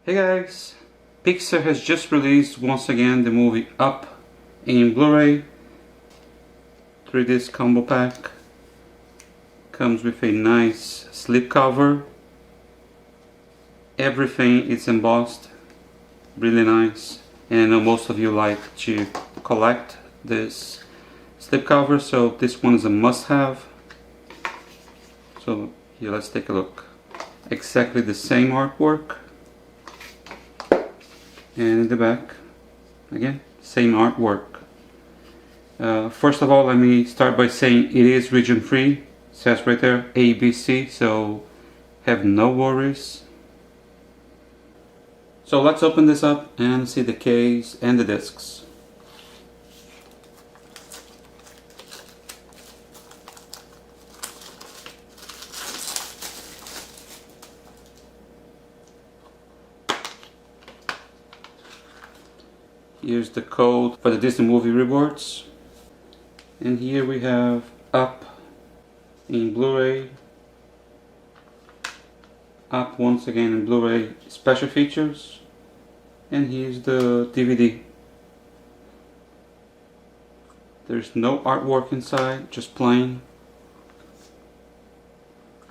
Hey guys, Pixar has just released once again the movie Up in Blu-ray 3disc combo pack. Comes with a nice slipcover. Everything is embossed, really nice. And I know most of you like to collect this slipcover, so this one is a must-have. So here, let's take a look. Exactly the same artwork. And in the back, again, same artwork. First of all, let me start by saying it is region free. It says right there ABC, so have no worries. So let's open this up and see the case and the discs. Here's the code for the Disney Movie Rewards. And here we have Up in Blu-ray. Up once again in Blu-ray special features. And here's the DVD. There's no artwork inside, just plain.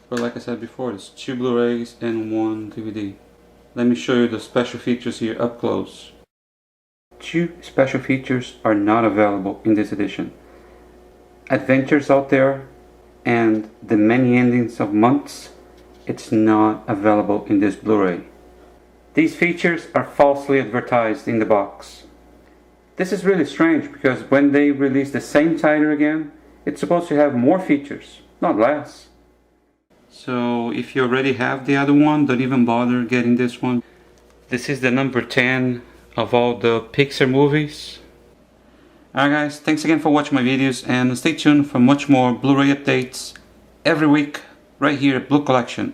But like I said before, it's 2 Blu-rays and 1 DVD. Let me show you the special features here up close. 2 special features are not available in this edition. Adventures Out There and The Many Endings of Months, it's not available in this Blu-ray. These features are falsely advertised in the box. This is really strange because when they release the same title again, it's supposed to have more features, not less. So if you already have the other one, don't even bother getting this one. This is the number 10 of all the Pixar movies. Alright guys, thanks again for watching my videos and stay tuned for much more Blu-ray updates every week right here at Blucollection.